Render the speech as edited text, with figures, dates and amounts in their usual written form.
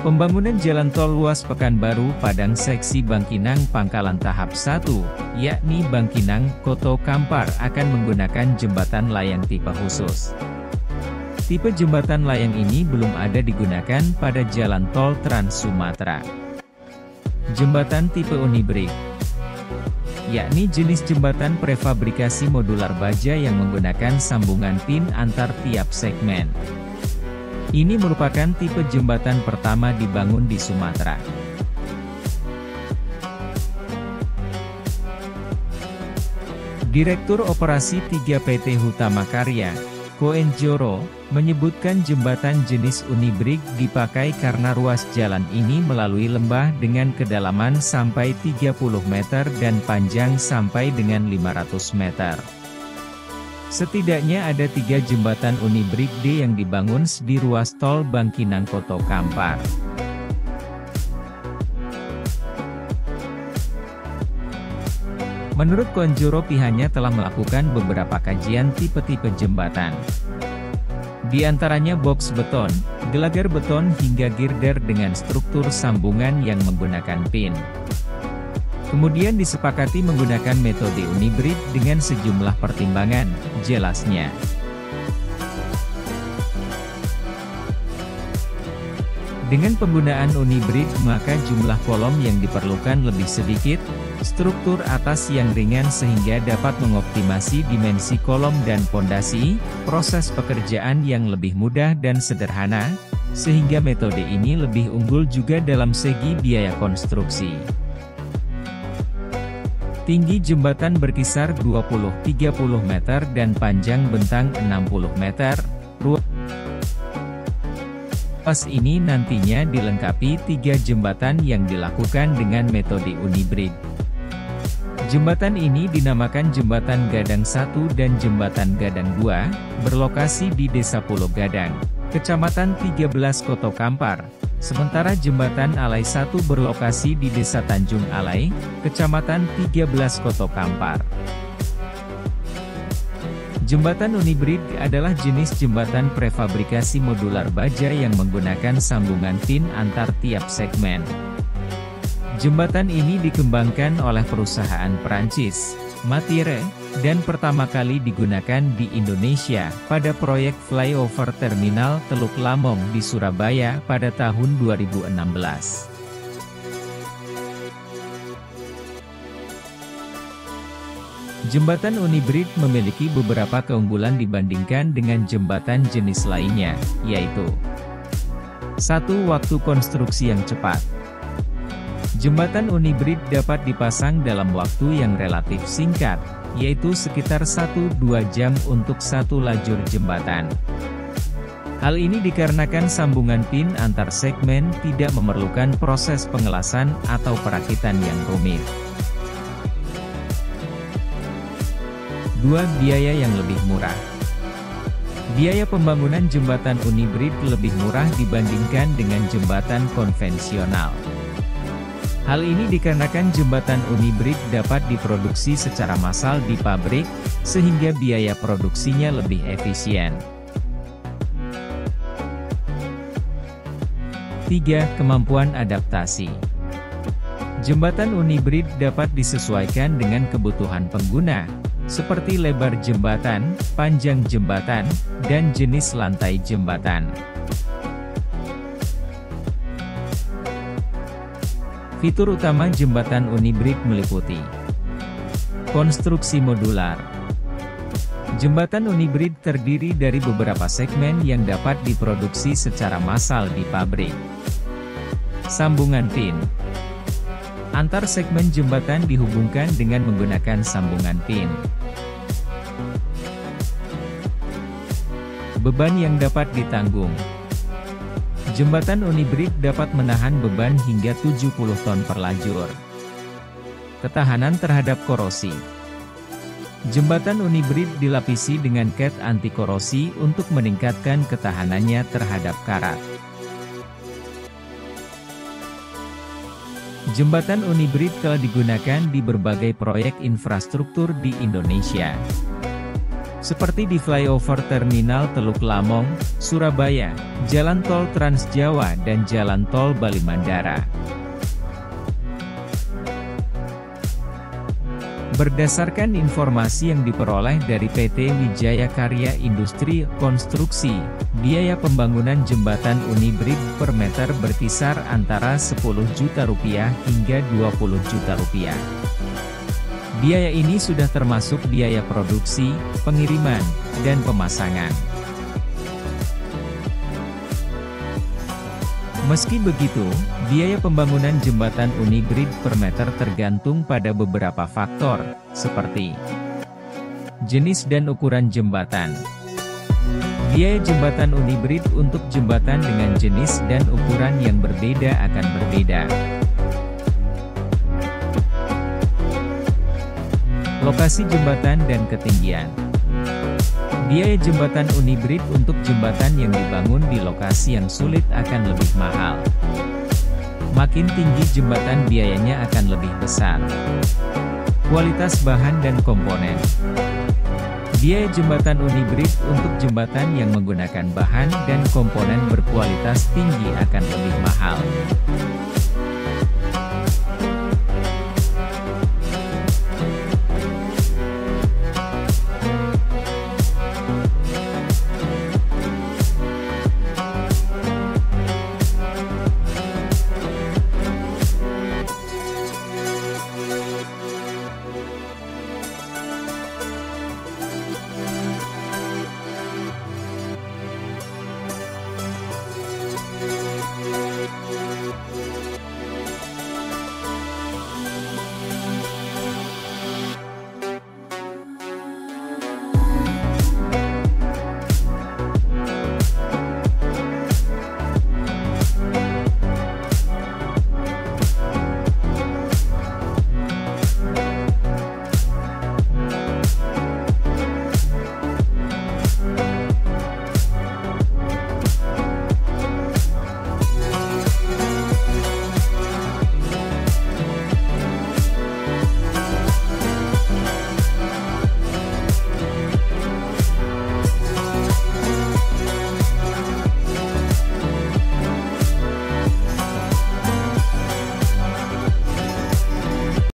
Pembangunan jalan tol ruas Pekanbaru Padang seksi Bangkinang Pangkalan tahap 1, yakni Bangkinang-Koto Kampar akan menggunakan jembatan layang tipe khusus. Tipe jembatan layang ini belum ada digunakan pada jalan tol Trans Sumatera. Jembatan tipe Unibrik, yakni jenis jembatan prefabrikasi modular baja yang menggunakan sambungan pin antar tiap segmen. Ini merupakan tipe jembatan pertama dibangun di Sumatera. Direktur Operasi 3 PT Hutama Karya, Koenjoro, menyebutkan jembatan jenis Unibrik dipakai karena ruas jalan ini melalui lembah dengan kedalaman sampai 30 meter dan panjang sampai dengan 500 meter. Setidaknya ada 3 jembatan Unibrik D yang dibangun di ruas tol Bangkinang-Koto Kampar. Menurut Konjoro, pihaknya telah melakukan beberapa kajian tipe-tipe jembatan. Di antaranya box beton, gelagar beton hingga girder dengan struktur sambungan yang menggunakan pin. Kemudian disepakati menggunakan metode Unibrik dengan sejumlah pertimbangan, jelasnya. Dengan penggunaan Unibrik maka jumlah kolom yang diperlukan lebih sedikit, struktur atas yang ringan sehingga dapat mengoptimasi dimensi kolom dan pondasi, proses pekerjaan yang lebih mudah dan sederhana, sehingga metode ini lebih unggul juga dalam segi biaya konstruksi. Tinggi jembatan berkisar 20-30 meter dan panjang bentang 60 meter. Ruas ini nantinya dilengkapi 3 jembatan yang dilakukan dengan metode Unibrik. Jembatan ini dinamakan Jembatan Gadang 1 dan Jembatan Gadang 2, berlokasi di Desa Pulau Gadang, Kecamatan 13 Koto Kampar. Sementara Jembatan Alai 1 berlokasi di Desa Tanjung Alai, Kecamatan 13 Koto Kampar. Jembatan Unibrik adalah jenis jembatan prefabrikasi modular baja yang menggunakan sambungan pin antar tiap segmen. Jembatan ini dikembangkan oleh perusahaan Perancis, Matire, dan pertama kali digunakan di Indonesia pada proyek Flyover Terminal Teluk Lamong di Surabaya pada tahun 2016. Jembatan Unibrik memiliki beberapa keunggulan dibandingkan dengan jembatan jenis lainnya, yaitu 1. Waktu konstruksi yang cepat. Jembatan Unibrik dapat dipasang dalam waktu yang relatif singkat, yaitu sekitar 1-2 jam untuk satu lajur jembatan. Hal ini dikarenakan sambungan pin antar segmen tidak memerlukan proses pengelasan atau perakitan yang rumit. 2. Biaya yang lebih murah. Biaya pembangunan jembatan Unibrik lebih murah dibandingkan dengan jembatan konvensional. Hal ini dikarenakan jembatan Unibrik dapat diproduksi secara massal di pabrik, sehingga biaya produksinya lebih efisien. 3. Kemampuan adaptasi. Jembatan Unibrik dapat disesuaikan dengan kebutuhan pengguna, seperti lebar jembatan, panjang jembatan, dan jenis lantai jembatan. Fitur utama jembatan Unibrik meliputi konstruksi modular. Jembatan Unibrik terdiri dari beberapa segmen yang dapat diproduksi secara massal di pabrik. Sambungan pin. Antar segmen jembatan dihubungkan dengan menggunakan sambungan pin. Beban yang dapat ditanggung. Jembatan Unibrik dapat menahan beban hingga 70 ton per lajur. Ketahanan terhadap korosi. Jembatan Unibrik dilapisi dengan cat anti korosi untuk meningkatkan ketahanannya terhadap karat. Jembatan Unibrik telah digunakan di berbagai proyek infrastruktur di Indonesia. seperti di flyover Terminal Teluk Lamong, Surabaya, Jalan Tol Trans Jawa dan Jalan Tol Bali Mandara. Berdasarkan informasi yang diperoleh dari PT Wijaya Karya Industri Konstruksi, biaya pembangunan jembatan Unibrid per meter berkisar antara Rp10 juta hingga Rp20 juta. Biaya ini sudah termasuk biaya produksi, pengiriman, dan pemasangan. Meski begitu, biaya pembangunan jembatan Unibrid per meter tergantung pada beberapa faktor, seperti jenis dan ukuran jembatan. Biaya jembatan Unibrid untuk jembatan dengan jenis dan ukuran yang berbeda akan berbeda. Lokasi jembatan dan ketinggian. Biaya jembatan Unibrid untuk jembatan yang dibangun di lokasi yang sulit akan lebih mahal. Makin tinggi jembatan biayanya akan lebih besar. Kualitas bahan dan komponen. Biaya jembatan Unibrid untuk jembatan yang menggunakan bahan dan komponen berkualitas tinggi akan lebih mahal.